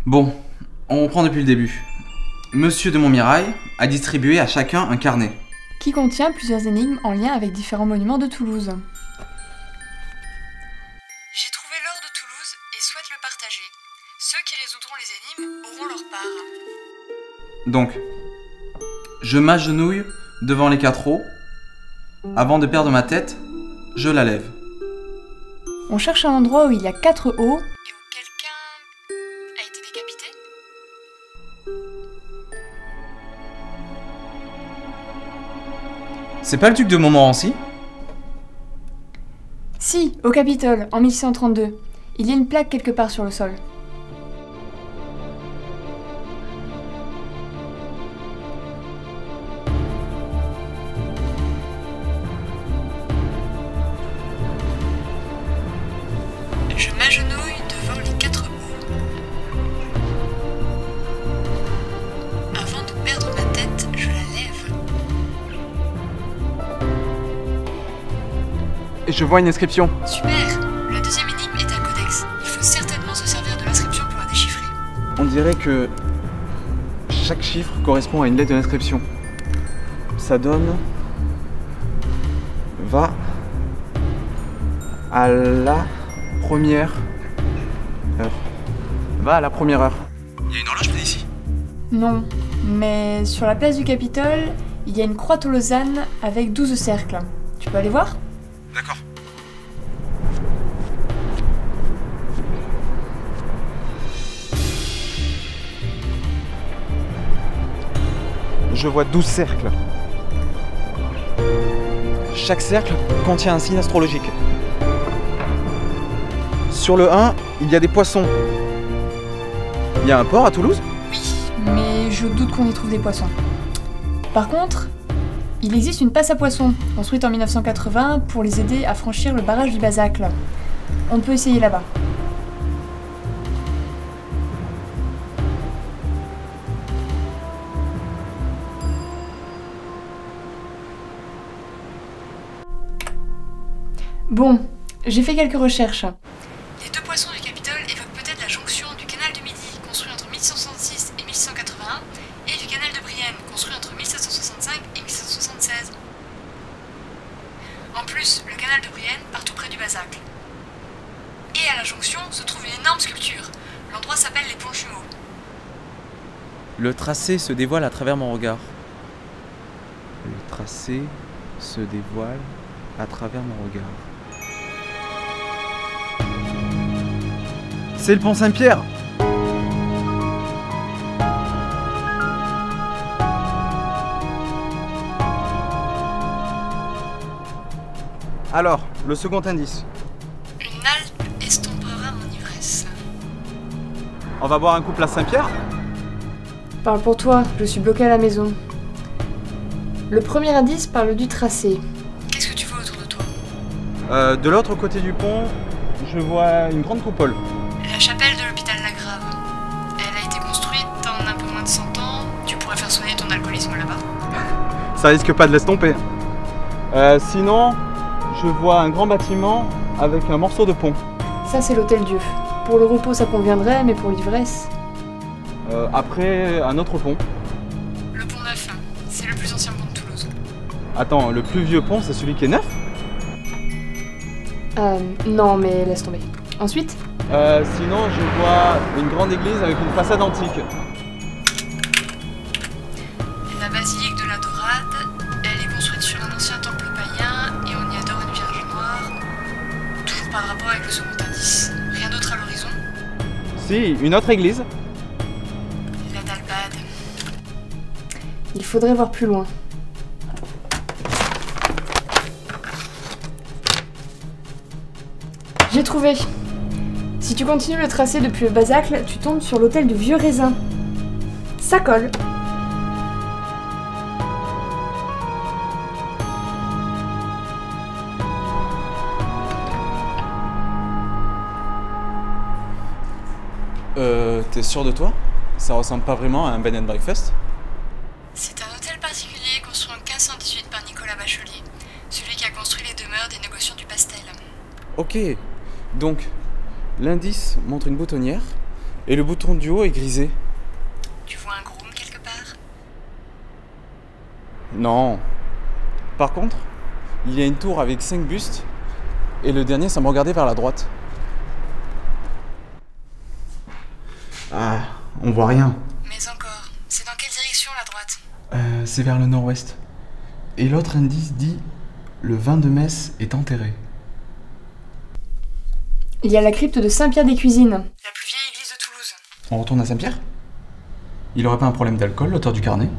Bon, on reprend depuis le début. Monsieur de Montmirail a distribué à chacun un carnet. Qui contient plusieurs énigmes en lien avec différents monuments de Toulouse. J'ai trouvé l'or de Toulouse et souhaite le partager. Ceux qui résoudront les énigmes auront leur part. Donc, je m'agenouille devant les 4 os. Avant de perdre ma tête, je la lève. On cherche un endroit où il y a 4 hauts. Et où quelqu'un a été décapité? C'est pas le duc de Montmorency? Si, au Capitole, en 1632. Il y a une plaque quelque part sur le sol. Je m'agenouille devant les 4 hauts. Avant de perdre ma tête, je la lève. Et je vois une inscription. Super! La deuxième énigme est un codex. Il faut certainement se servir de l'inscription pour la déchiffrer. On dirait que chaque chiffre correspond à une lettre de l'inscription. Ça donne... Va à la première heure. Va à la première heure. Il y a une horloge près d'ici? Non, mais sur la place du Capitole, il y a une croix tolosane avec 12 cercles. Tu peux aller voir? D'accord. Je vois 12 cercles. Chaque cercle contient un signe astrologique. Sur le 1, il y a des poissons. Il y a un port à Toulouse? Oui, mais je doute qu'on y trouve des poissons. Par contre, il existe une passe à poissons, construite en 1980 pour les aider à franchir le barrage du Bazacle. On peut essayer là-bas. Bon, j'ai fait quelques recherches. Les 2 poissons du Capitole évoquent peut-être la jonction du canal de Midi, construit entre 1166 et 1181, et du canal de Brienne, construit entre 1765 et 1776. En plus, le canal de Brienne part tout près du Bazacle. Et à la jonction se trouve une énorme sculpture. L'endroit s'appelle les Ponts Jumeaux. Le tracé se dévoile à travers mon regard. Le tracé se dévoile à travers mon regard. C'est le pont Saint-Pierre! Alors, le second indice. Une Alpe estompera mon ivresse. On va boire un coup place Saint-Pierre? Parle pour toi, je suis bloquée à la maison. Le premier indice parle du tracé. Qu'est-ce que tu vois autour de toi? De l'autre côté du pont, je vois une grande coupole. La chapelle de l'hôpital Lagrave. Elle a été construite en un peu moins de 100 ans. Tu pourrais faire soigner ton alcoolisme là-bas. Ça risque pas de l'estomper. Sinon, je vois un grand bâtiment avec un morceau de pont. Ça, c'est l'Hôtel Dieu. Pour le repos, ça conviendrait, mais pour l'ivresse... Après, un autre pont. Le pont Neuf, c'est le plus ancien pont de Toulouse. Attends, le plus vieux pont, c'est celui qui est neuf? Non, mais laisse tomber. Ensuite? Sinon, je vois une grande église avec une façade antique. La basilique de la Dorade, elle est construite sur un ancien temple païen et on y adore une vierge noire. Toujours par rapport avec le second indice. Rien d'autre à l'horizon? Si, une autre église. La Dalbade. Il faudrait voir plus loin. J'ai trouvé. Si tu continues le tracé depuis le Bazacle, tu tombes sur l'hôtel de Vieux Raisin. Ça colle. T'es sûr de toi? Ça ressemble pas vraiment à un bed and breakfast? C'est un hôtel particulier construit en 1518 par Nicolas Bachelier, celui qui a construit les demeures des négociants du Pastel. Ok, donc l'indice montre une boutonnière Et le bouton du haut est grisé. Tu vois un groom quelque part? Non. Par contre, il y a une tour avec 5 bustes. Et le dernier semble regarder vers la droite. Ah, on voit rien. Mais encore, c'est dans quelle direction la droite? C'est vers le nord-ouest. Et l'autre indice dit « Le vin de Metz est enterré ». Il y a la crypte de Saint-Pierre des Cuisines. La plus vieille église de Toulouse. On retourne à Saint-Pierre? Il aurait pas un problème d'alcool, l'auteur du carnet?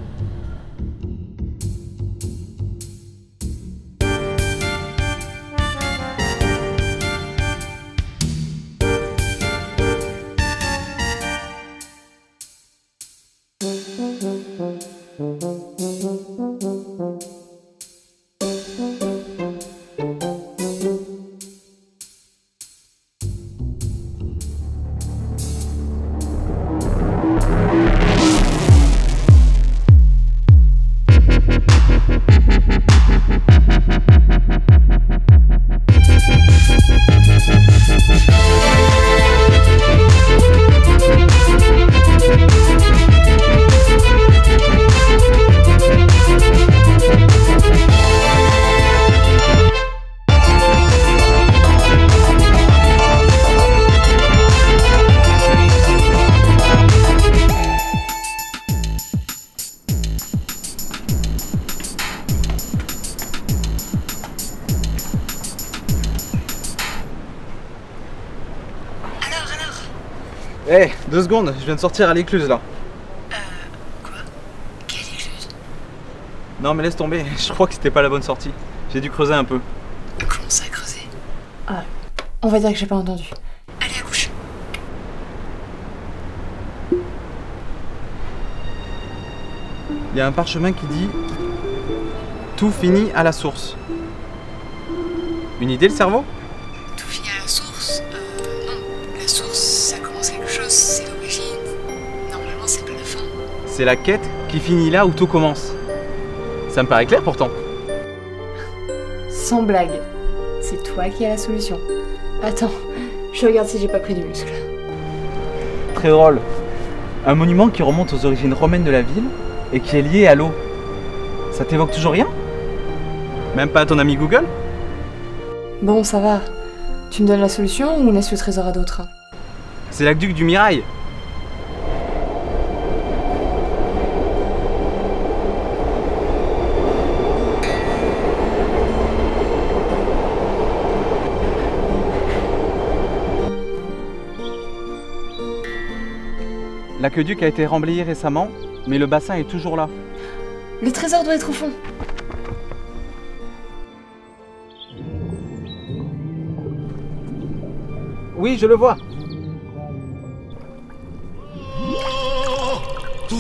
Hé, 2 secondes, je viens de sortir à l'écluse là. Quoi? Quelle écluse? Non mais laisse tomber, je crois que c'était pas la bonne sortie. J'ai dû creuser un peu. Comment ça, creuser? Ah, on va dire que j'ai pas entendu. Allez à gauche. Il y a un parchemin qui dit « Tout finit à la source ». Une idée le cerveau? Tout finit à la source? Non. La source, ça commence quelque chose, c'est l'origine. Normalement, c'est pas la fin. C'est la quête qui finit là où tout commence. Ça me paraît clair pourtant. Sans blague. C'est toi qui as la solution. Attends, je regarde si j'ai pas pris du muscle. Très drôle. Un monument qui remonte aux origines romaines de la ville et qui est lié à l'eau. Ça t'évoque toujours rien? Même pas à ton ami Google? Bon, ça va. Tu me donnes la solution ou on laisse le trésor à d'autres? C'est l'aqueduc du Mirail. L'aqueduc a été remblayé récemment, mais le bassin est toujours là. Le trésor doit être au fond. Oui, je le vois. Pour